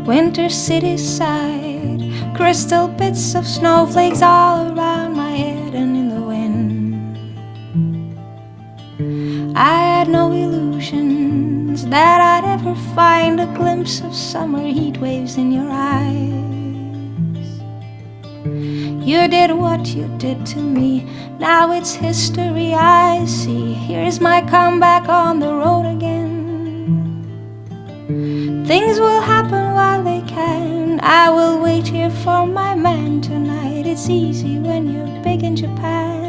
Winter city side, crystal bits of snowflakes all around my head and in the wind. I had no illusions that I'd ever find a glimpse of summer heat waves in your eyes. You did what you did to me, now it's history I see. Here's my comeback on the road again. Things will happen while they can. I will wait here for my man tonight. It's easy when you're big in Japan.